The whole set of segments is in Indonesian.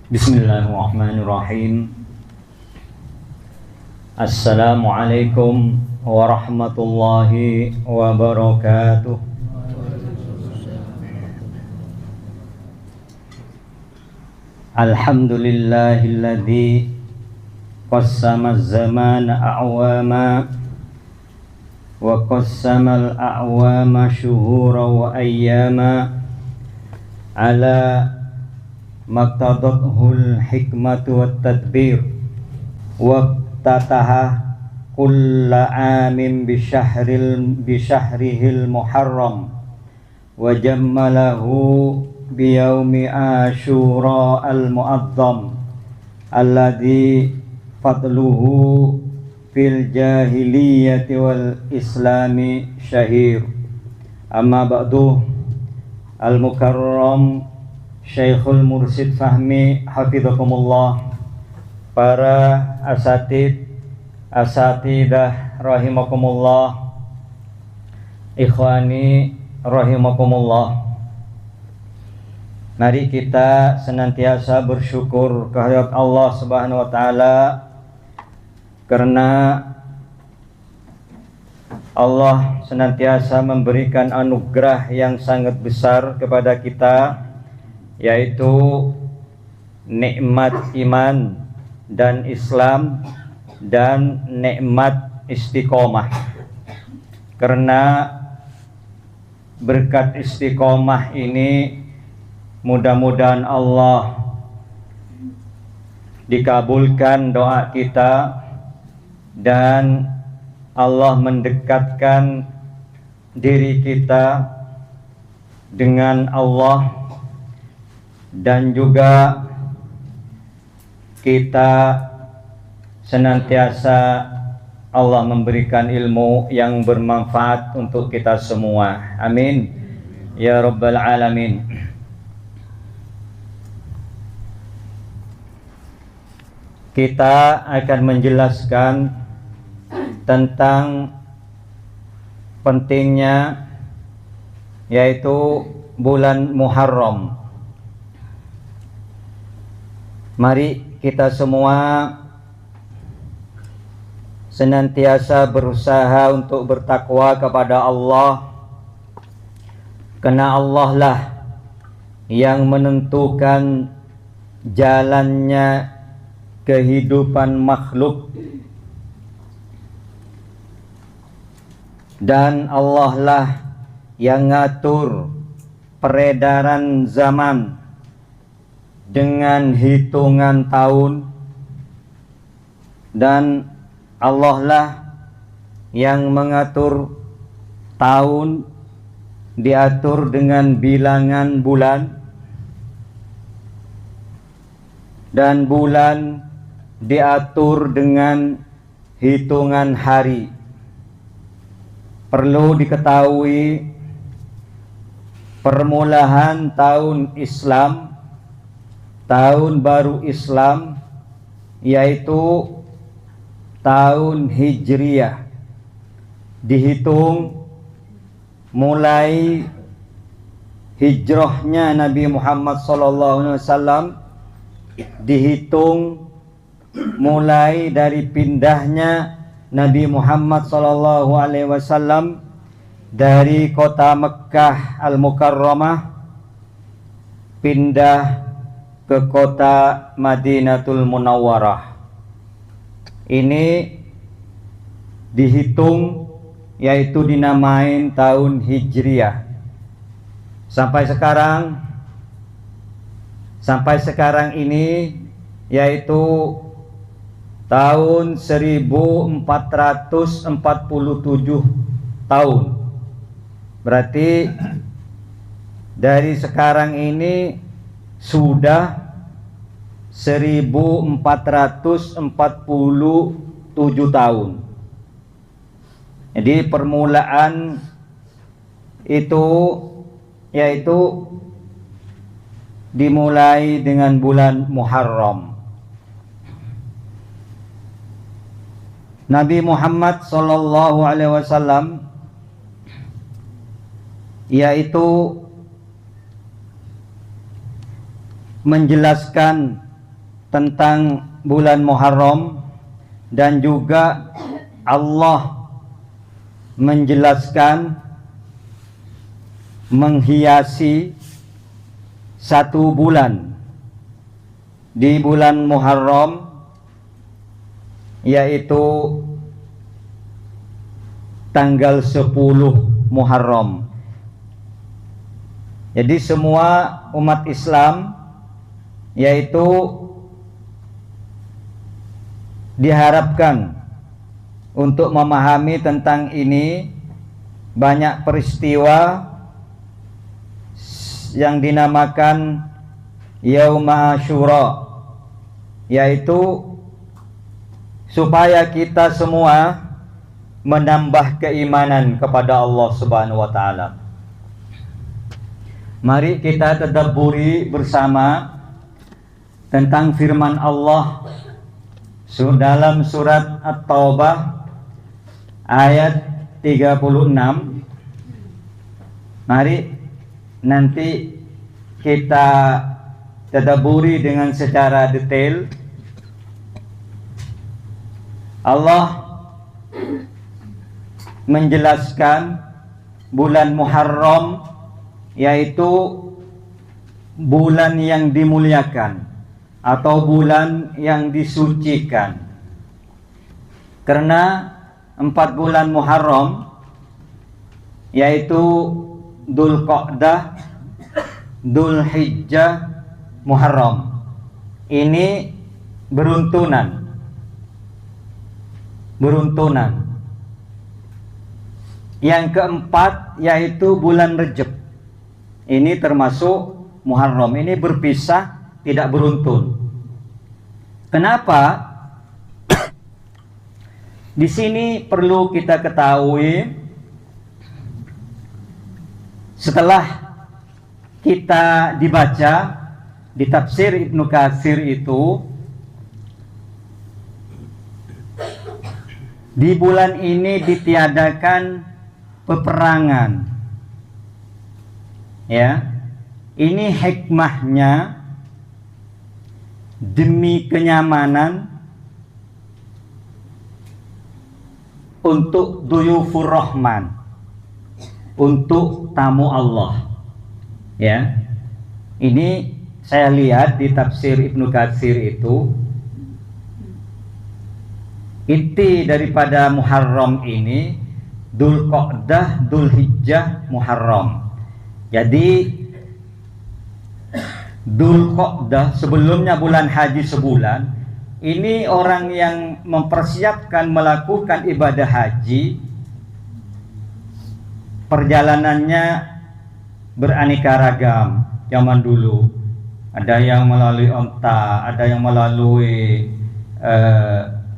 Bismillahirrahmanirrahim. Assalamualaikum warahmatullahi wabarakatuh. Alhamdulillahilladzi qassama az-zamana a'wama wa qassama al-a'wama syuhura wa ayyama ala maqtadathul hikmatu wat tadbir wa tataha kulla amin bisyahrihil muharram wa jammalahu biyaumi asyura al mu'azzam alladhi fadluhu fil jahiliyati wal islami syahir. Amma ba'du, al mukarram Syekhul Mursyid Fahmi hafidhakumullah, para asatidah rahimakumullah, ikhwani rahimakumullah. Mari kita senantiasa bersyukur kehadirat Allah Subhanahu wa taala, karena Allah senantiasa memberikan anugerah yang sangat besar kepada kita, yaitu nikmat iman dan Islam dan nikmat istiqomah. Karena berkat istiqomah ini mudah-mudahan Allah dikabulkan doa kita dan Allah mendekatkan diri kita dengan Allah, dan juga kita senantiasa Allah memberikan ilmu yang bermanfaat untuk kita semua. Amin ya rabbal alamin. Kita akan menjelaskan tentang pentingnya yaitu bulan Muharram. Mari kita semua senantiasa berusaha untuk bertakwa kepada Allah, karena Allah lah yang menentukan jalannya kehidupan makhluk, dan Allah lah yang ngatur peredaran zaman dengan hitungan tahun, dan Allah lah yang mengatur tahun diatur dengan bilangan bulan, dan bulan diatur dengan hitungan hari. Perlu diketahui, permulaan tahun Islam, tahun baru Islam, yaitu tahun Hijriyah, dihitung mulai hijrahnya Nabi Muhammad SAW, dihitung mulai dari pindahnya Nabi Muhammad SAW dari kota Mekkah Al-Mukarramah pindah ke kota Madinatul Munawwarah. Ini dihitung yaitu dinamain tahun Hijriyah. Sampai sekarang ini yaitu tahun 1447 tahun. Berarti dari sekarang ini sudah 1447 tahun. Jadi permulaan itu yaitu dimulai dengan bulan Muharram. Nabi Muhammad sallallahu alaihi wasallam yaitu menjelaskan tentang bulan Muharram, dan juga Allah menjelaskan menghiasi satu bulan di bulan Muharram, yaitu tanggal 10 Muharram. Jadi semua umat Islam yaitu diharapkan untuk memahami tentang ini. Banyak peristiwa yang dinamakan Yauma Asyura, yaitu supaya kita semua menambah keimanan kepada Allah Subhanahu wa taala. Mari kita tadabburi bersama tentang firman Allah dalam surat At-Taubah ayat 36. Mari nanti kita tadabburi dengan secara detail. Allah menjelaskan bulan Muharram yaitu bulan yang dimuliakan atau bulan yang disucikan, karena 4 bulan Muharram yaitu Dzulqa'dah, Dzulhijjah, Muharram. Ini beruntunan. Yang keempat yaitu bulan Rajab. Ini termasuk Muharram. Ini berpisah, tidak beruntun. Kenapa? Di sini perlu kita ketahui, setelah kita dibaca di tafsir Ibnu Katsir itu, di bulan ini ditiadakan peperangan. Ya, ini hikmahnya demi kenyamanan untuk duyufur rahman, untuk tamu Allah. Ya, ini saya lihat di tafsir Ibnu Katsir itu, inti daripada Muharram ini Dzulqa'dah, Dzulhijjah, Muharram. Jadi Dzulqa'dah sebelumnya bulan haji sebulan. Ini orang yang mempersiapkan melakukan ibadah haji, perjalanannya beraneka ragam. Zaman dulu ada yang melalui onta, ada yang melalui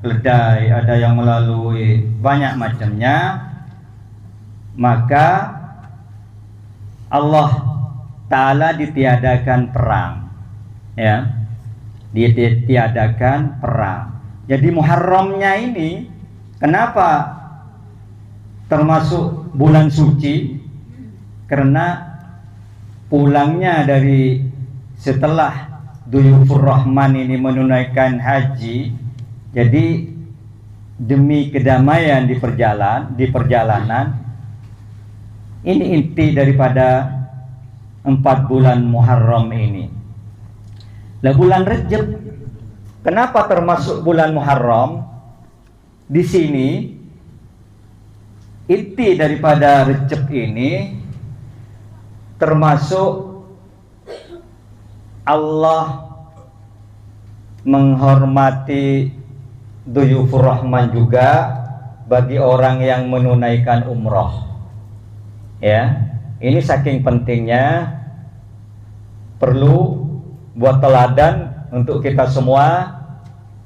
keledai, ada yang melalui banyak macamnya. Maka Allah Ta'ala ditiadakan perang, ya, ditiadakan perang. Jadi Muharramnya ini kenapa termasuk bulan suci? Karena pulangnya dari setelah Duyufur Rahman ini menunaikan haji, jadi demi kedamaian di perjalanan, ini inti daripada 4 bulan Muharram ini. Lah bulan Rajab, kenapa termasuk bulan Muharram? Di sini inti daripada Rajab ini termasuk Allah menghormati Duyufur Rahman juga bagi orang yang menunaikan umroh. Ya, ini saking pentingnya, perlu buat teladan untuk kita semua.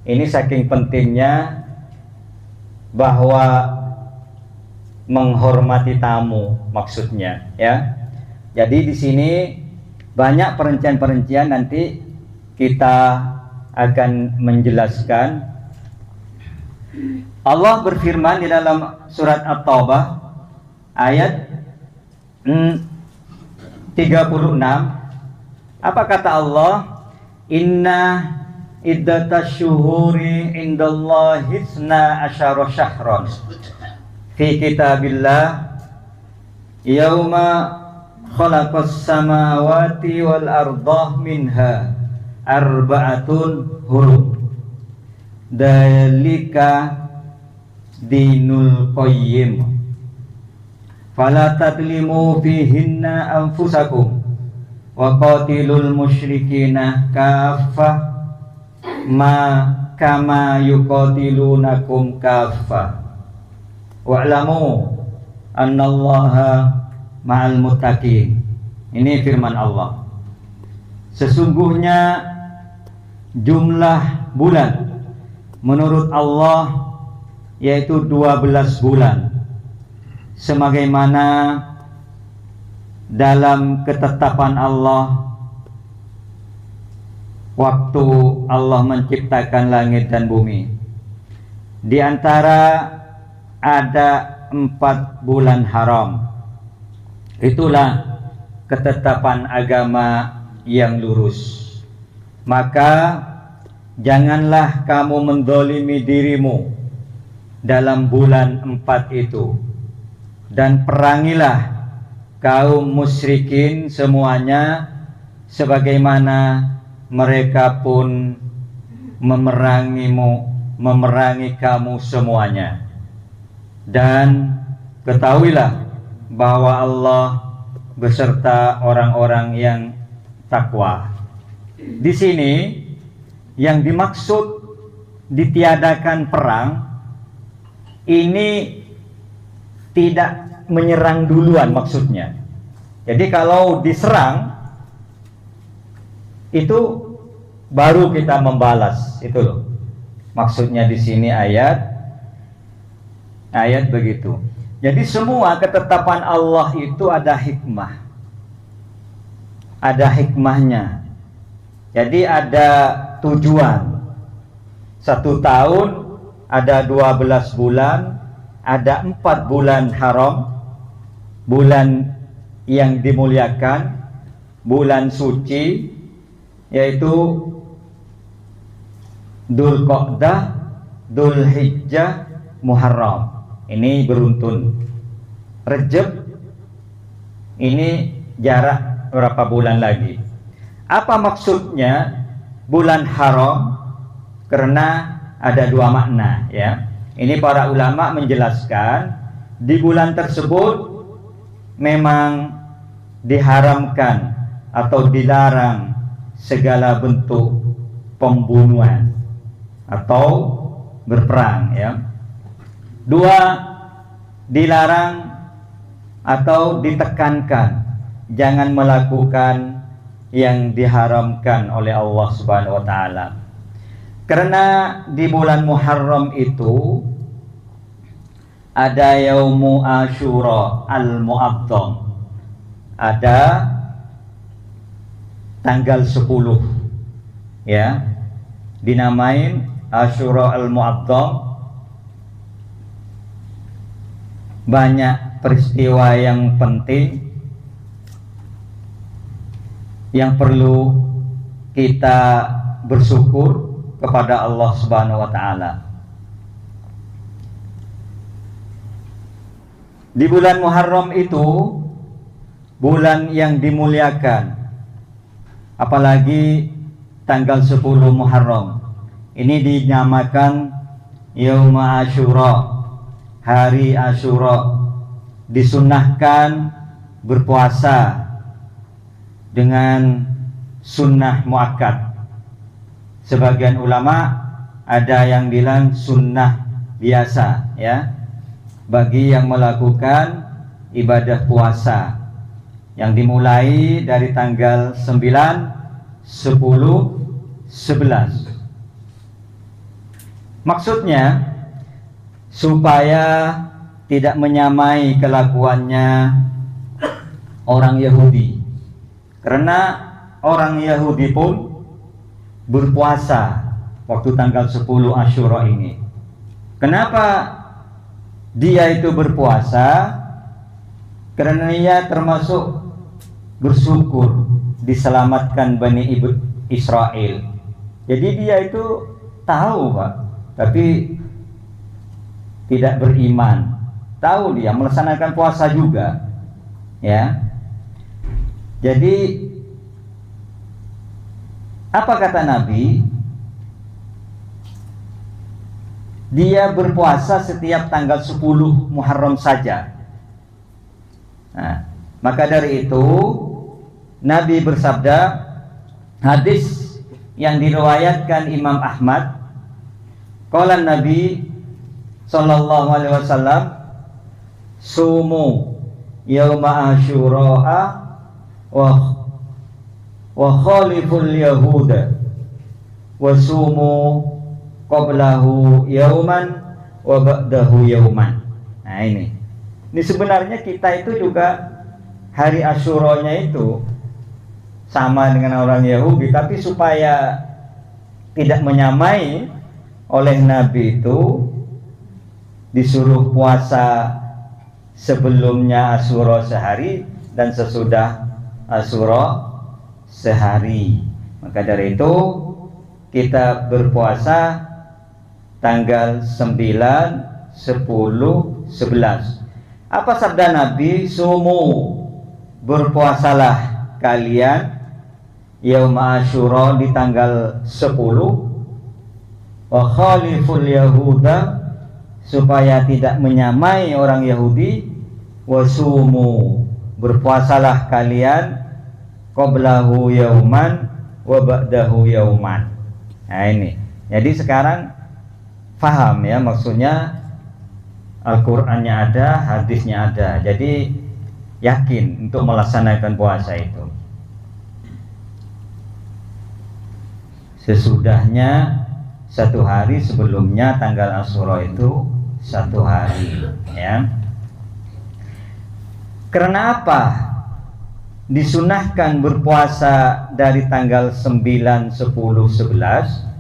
Ini saking pentingnya bahwa menghormati tamu maksudnya, ya. Jadi di sini banyak perincian-perincian, nanti kita akan menjelaskan. Allah berfirman di dalam surat At-Taubah ayat 36. Apa kata Allah? Inna iddatash syuhuri indallahi 12 syahran fi kitabillah yauma khalaqas samawati wal ardah minha arba'atun hurum dalika dinul qayyim fala tadlimu fihinna anfusakum wa qatilul musyrikina kaffah ma kama yuqatilunakum kaffah wa'lamu annallaha ma'al muttaqin. Ini firman Allah. Sesungguhnya jumlah bulan menurut Allah yaitu 12 bulan sebagaimana dalam ketetapan Allah waktu Allah menciptakan langit dan bumi. Di antara ada 4 bulan haram. Itulah ketetapan agama yang lurus. Maka janganlah kamu mendolimi dirimu dalam bulan 4 itu, dan perangilah kaum musyrikin semuanya sebagaimana mereka pun memerangi kamu semuanya. Dan ketahuilah bahwa Allah beserta orang-orang yang takwa. Di sini yang dimaksud ditiadakan perang ini tidak menyerang duluan maksudnya. Jadi kalau diserang itu baru kita membalas, itu loh. Maksudnya di sini ayat begitu. Jadi semua ketetapan Allah itu ada hikmah. Ada hikmahnya. Jadi ada tujuan. 1 tahun ada 12 bulan, ada 4 bulan haram, bulan yang dimuliakan, bulan suci, yaitu Dzulqa'dah, Dzulhijjah, Muharram. Ini beruntun. Rejab ini jarak berapa bulan lagi. Apa maksudnya bulan haram? Karena ada 2 makna, ya. Ini para ulama menjelaskan di bulan tersebut memang diharamkan atau dilarang segala bentuk pembunuhan atau berperang, ya. 2, dilarang atau ditekankan jangan melakukan yang diharamkan oleh Allah Subhanahu wa taala. Karena di bulan Muharram itu ada Yaumu Asyura Al-Mu'azzam. Ada tanggal 10, ya. Dinamain Asyura Al-Mu'azzam. Banyak peristiwa yang penting yang perlu kita bersyukur kepada Allah Subhanahu wa taala. Di bulan Muharram itu bulan yang dimuliakan. Apalagi tanggal 10 Muharram. Ini dinamakan Yaum Asyura, hari Asyura. Disunnahkan berpuasa dengan sunnah muakkad. Sebagian ulama ada yang bilang sunnah biasa, ya, bagi yang melakukan ibadah puasa yang dimulai dari tanggal 9, 10, 11. Maksudnya supaya tidak menyamai kelakuannya orang Yahudi. Karena orang Yahudi pun berpuasa waktu tanggal 10 Asyura ini. Kenapa dia itu berpuasa? Karena dia termasuk bersyukur diselamatkan Bani Israel Jadi dia itu tahu Pak, tapi tidak beriman. Tahu dia melaksanakan puasa juga, ya. Jadi apa kata Nabi? Dia berpuasa setiap tanggal 10 Muharram saja. Nah, maka dari itu Nabi bersabda, hadis yang diriwayatkan Imam Ahmad, qala Nabi sallallahu alaihi wasallam, sumu yauma asyura wa khaliful yahuda wa sumu qablahu yauman wa ba'dahu yauman. Nah ini sebenarnya kita itu juga hari Asyuranya itu sama dengan orang Yahudi, tapi supaya tidak menyamai oleh Nabi itu disuruh puasa sebelumnya Asyura sehari dan sesudah Asyura sehari. Maka dari itu kita berpuasa tanggal 9, 10, 11. Apa sabda Nabi? Sumu, berpuasalah kalian yaum Asyura di tanggal 10, wa khaliful yahuda, supaya tidak menyamai orang Yahudi, wa sumu, berpuasalah kalian qablahu yauman wa ba'dahu yauman. Nah ini, jadi sekarang paham ya, maksudnya Al-Qur'annya ada, hadisnya ada, jadi yakin untuk melaksanakan puasa itu. Sesudahnya 1 hari, sebelumnya tanggal Asyura itu 1 hari, ya. Karena apa disunahkan berpuasa dari tanggal 9, 10, 11?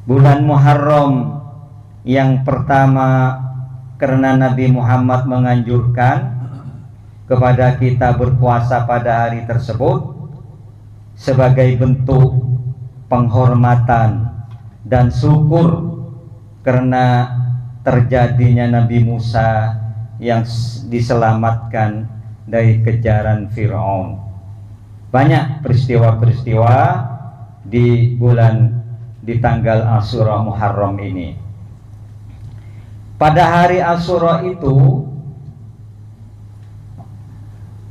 Bulan Muharram yang pertama, karena Nabi Muhammad menganjurkan kepada kita berpuasa pada hari tersebut sebagai bentuk penghormatan dan syukur karena terjadinya Nabi Musa yang diselamatkan dari kejaran Fir'aun. Banyak peristiwa-peristiwa di tanggal Asyura Muharram ini. Pada hari Asyura itu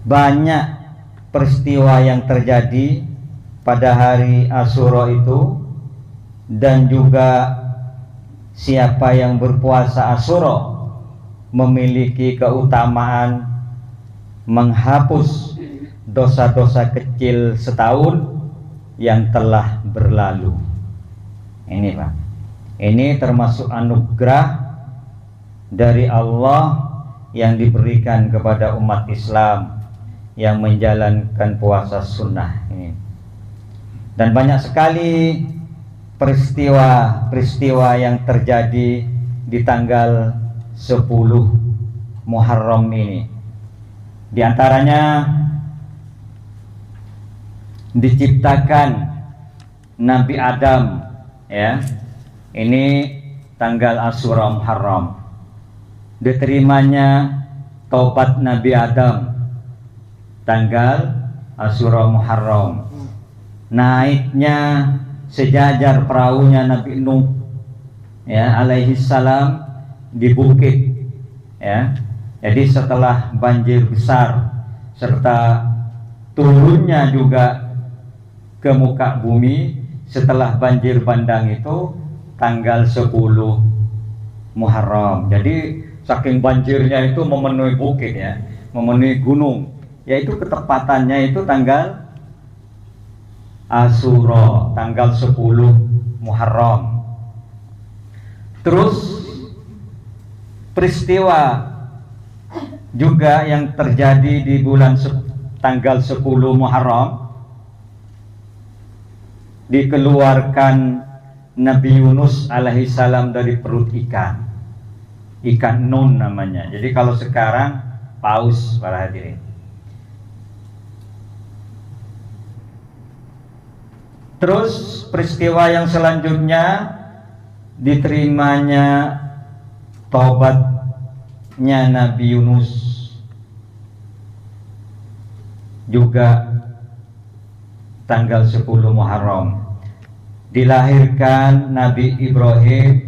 banyak peristiwa yang terjadi pada hari Asyura itu, dan juga siapa yang berpuasa Asyura memiliki keutamaan menghapus dosa-dosa kecil setahun yang telah berlalu. Ini Pak, ini termasuk anugerah dari Allah yang diberikan kepada umat Islam yang menjalankan puasa sunnah ini. Dan banyak sekali peristiwa yang terjadi di tanggal 10 Muharram ini. Di antaranya diciptakan Nabi Adam, ya. Ini tanggal Asyura Muharram. Diterimanya taubat Nabi Adam tanggal Asyura Muharram. Naiknya sejajar perahunya Nabi Nuh, ya, alaihi salam, di bukit, ya. Jadi setelah banjir besar serta turunnya juga ke muka bumi setelah banjir bandang itu tanggal 10 Muharram. Jadi saking banjirnya itu memenuhi bukit, ya, memenuhi gunung, yaitu ketepatannya itu tanggal Asyura, tanggal 10 Muharram. Terus peristiwa juga yang terjadi di bulan tanggal 10 Muharram, dikeluarkan Nabi Yunus alaihi salam dari perut ikan nun namanya. Jadi kalau sekarang paus, para hadirin. Terus peristiwa yang selanjutnya, diterimanya taubatnya Nabi Yunus, juga tanggal 10 Muharram. Dilahirkan Nabi Ibrahim,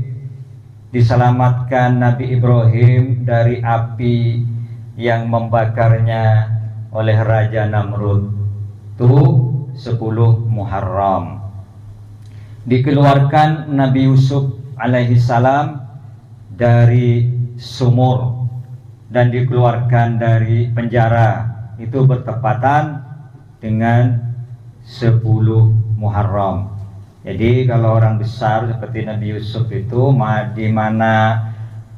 diselamatkan Nabi Ibrahim dari api yang membakarnya oleh Raja Namrud. Itu 10 Muharram. Dikeluarkan Nabi Yusuf alaihi salam dari sumur dan dikeluarkan dari penjara. Itu bertepatan dengan 10 Muharram. Jadi kalau orang besar seperti Nabi Yusuf itu di mana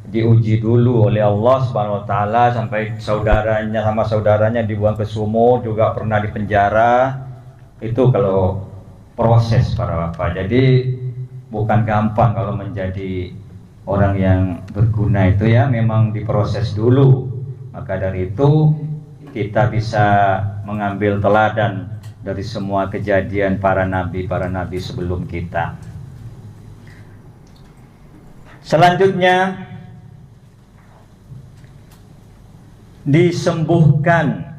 diuji dulu oleh Allah Subhanahu wa taala sampai saudaranya dibuang ke sumur, juga pernah dipenjara. Itu kalau proses para bapak. Jadi bukan gampang kalau menjadi orang yang berguna itu ya, memang diproses dulu. Maka dari itu kita bisa mengambil teladan dari semua kejadian para nabi sebelum kita. Selanjutnya, disembuhkan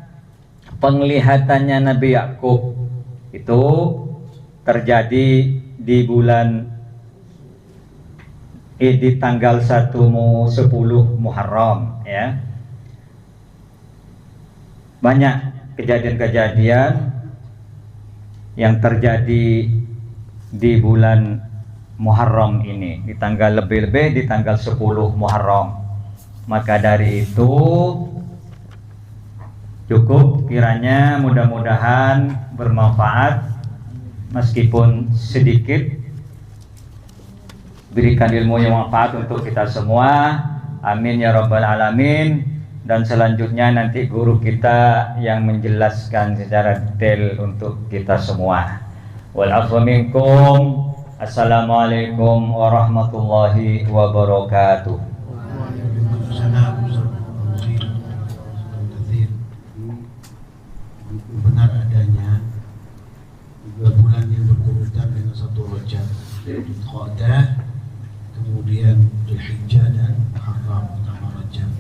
penglihatannya Nabi Yakub. Itu terjadi di bulan di tanggal 10 Muharram ya. Banyak kejadian-kejadian yang terjadi di bulan Muharram ini, di tanggal lebih-lebih di tanggal 10 Muharram. Maka dari itu cukup kiranya mudah-mudahan bermanfaat meskipun sedikit, berikan ilmu yang manfaat untuk kita semua. Amin ya rabbal alamin. Dan selanjutnya nanti guru kita yang menjelaskan secara detail untuk kita semua. Wal afwa minkum. Assalamualaikum warahmatullahi wabarakatuh. Benar adanya 3 bulan yang berurutan dengan 1 Rajab, Qadah, kemudian Dzulhijjah dan Muharram utama Rajab.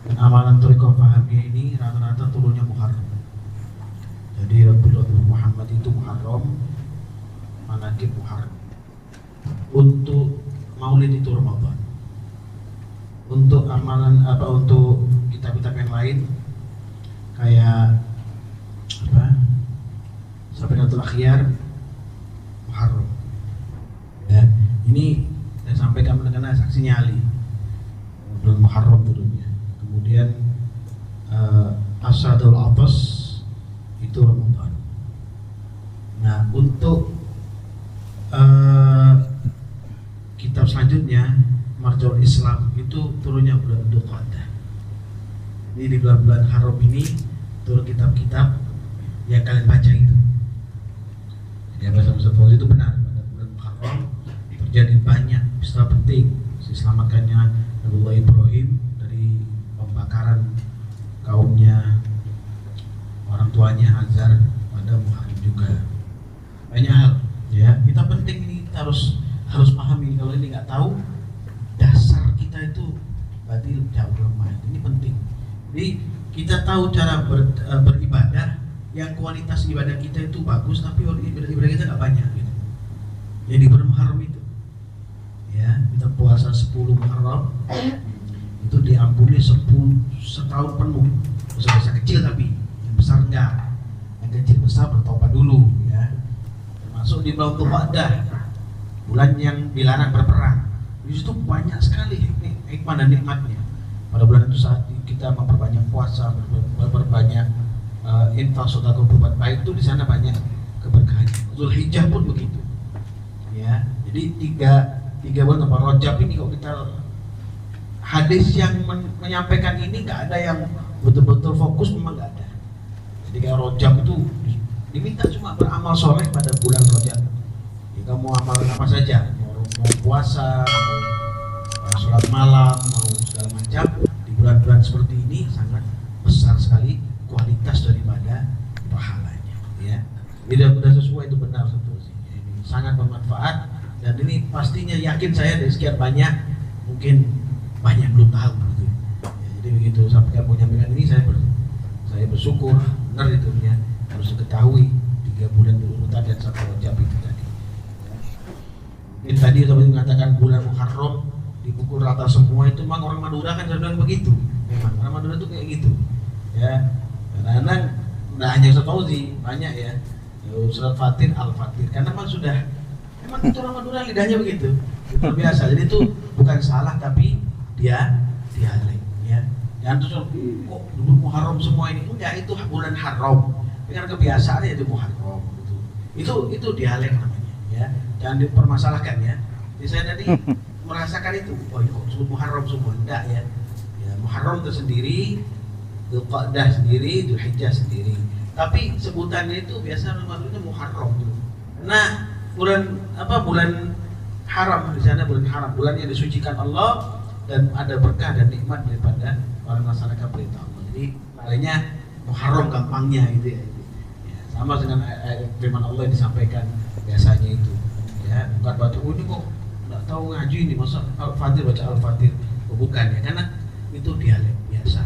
Dan amalan thariqah fahamiyah ini rata-rata turunnya Muharram. Jadi Rabbul Muhammad itu Muharram, manakib Muharram. Untuk Maulid itu Ramadan. Untuk amalan untuk kitab-kitab yang lain kayak Safinatul Akhyar Muharram. Ya, ini saya sampaikan mengenai saksinya Ali. Bulan Muharram turunnya. Kemudian Asadul Atas itu Ramadan. Nah, untuk kitab selanjutnya Marjaul Islam itu turunnya bulan Dzulqa'dah. Ini di bulan-bulan haram ini turun kitab-kitab yang kalian baca itu. Jadi apa sama itu benar, pada bulan Muharram terjadi banyak peristiwa penting, diselamatkannya Nabiullah Ibrahim dari pembakaran kaumnya, orang tuanya Azar pada Muharram juga. Banyak hal ya, kita penting ini, kita harus pahami. Kalau ini nggak tahu dasar kita itu berarti jauh lemah. Ini penting. Jadi kita tahu cara beribadah yang kualitas ibadah kita itu bagus, tapi ibadah kita nggak banyak gitu. Jadi bulan Muharram itu ya, kita puasa 10 Muharram itu diampuni 10 setahun penuh. Dosa-dosa kecil, tapi yang besar enggak. Yang kecil besar bertobat dulu ya. Termasuk di bulan Dzulqa'dah, bulan yang dilarang berperang. Di situ banyak sekali hikmah dan nikmatnya. Pada bulan itu saat kita memperbanyak puasa, memperbanyak infak, sedekah, berbuat baik, itu di sana banyak keberkahan. Dzulhijjah pun begitu. Ya, jadi tiga bulan tanpa Rajab ini, kalau kita hadis yang menyampaikan ini nggak ada yang betul-betul fokus, memang nggak ada. Jadi kayak Rajab itu diminta cuma beramal soleh pada bulan Rajab. Ya, kamu amal apa saja, mau puasa, mau sholat malam, mau segala macam, di bulan-bulan seperti ini sangat besar sekali kualitas daripada pahalanya. Ya, tidak sesuai, itu benar satu sih. sangat bermanfaat, dan ini pastinya yakin saya dari sekian banyak mungkin banyak belum tahu gitu. Ya, jadi begitu sampai mau nyampaikan ini saya bersyukur benar itu ya, harus diketahui 3 bulan berurutan dan 1 Rajab itu tadi. Ini tadi teman mengatakan bulan Muharram dipukul rata semua, itu memang orang Madura kan saya bilang begitu. Memang orang Madura itu kayak gitu. Ya, karena nggak hanya Ustaz Fauzi, banyak ya. Surat Fatir, Al-Fatir, karena memang sudah, memang itu orang Madura lidahnya begitu, itu biasa. Jadi itu bukan salah, tapi dia dialek, ya. Jangan terus kok dulu Muharram semua ini, enggak, itu bulan haram. Dengan kebiasaannya itu Muharram, itu dialek namanya, ya. Jangan dipermasalahkan ya. Jadi saya tadi merasakan itu, oh itu Muharram semua, enggak ya. Ya Muharram tersendiri, Dzulqa'dah sendiri, Dzulhijjah sendiri. Tapi sebutannya itu biasa maksudnya Muharram. Nah, bulan haram di sana, bulan haram, bulan yang disucikan Allah dan ada berkah dan nikmat daripada orang melaksanakan perintah Allah. Jadi lainnya Muharram gampangnya itu ya. Ya, sama dengan firman Allah yang disampaikan biasanya itu. Ya, bukan baca ini kok nggak tahu ngaji ini, masa Al-Fatir baca Al-Fatir, oh, bukan ya, karena itu dialek biasa.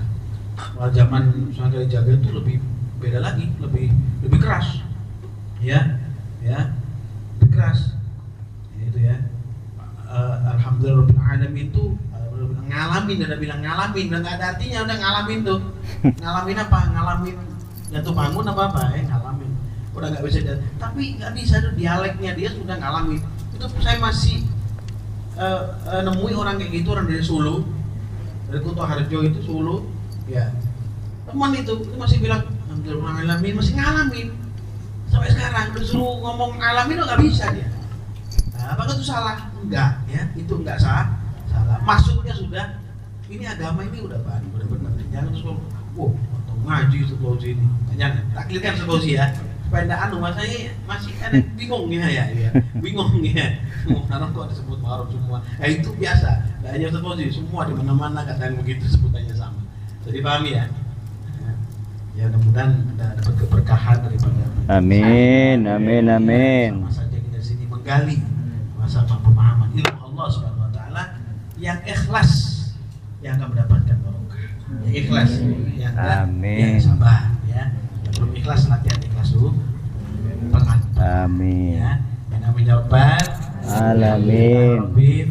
Pada zaman misalnya dari Jabir itu lebih beda lagi, lebih keras, ya, lebih keras, ya, itu ya. Alhamdulillah alamin itu ngalamin, udah bilang ngalamin, udah nggak ada artinya, udah ngalamin tuh, ngalamin apa? Ngalamin jatuh bangun apa ngalamin, udah nggak bisa, tapi nggak bisa tuh dialeknya dia sudah ngalamin. Itu saya masih nemui orang kayak gitu, orang dari Solo, dari Kutoharjo itu Solo, ya. Teman itu masih bilang ngalamin, masih ngalamin sampai sekarang. Disuruh ngomong ngalamin nggak bisa dia. Nah, apakah itu salah? Enggak ya, itu enggak salah. Maksudnya sudah, ini agama ini udah benar. Jangan terus wow, atau ngaji sekolah ini. Jangan, taklirkan sekolah ya. Supaya enggak saya masih ada bingung ya. Bingung ya. Orang kok disebut Muharram semua. Itu biasa. Enggak hanya sekolah semua di mana-mana kadang begitu sebutannya sama. Jadi pahami ya. Ya mudah-mudahan dapat keberkahan daripada amin. Sama saja kita sini menggali sama pemahaman ilmu Allah Subhanahu wa taala yang ikhlas yang akan mendapatkan barokah. Yang ikhlas, yang enggak yang sabar ya. Yang belum ikhlas latihan ikhlas dulu. Pelan. Amin. Ya. Amin ya rabbal alamin. Amin.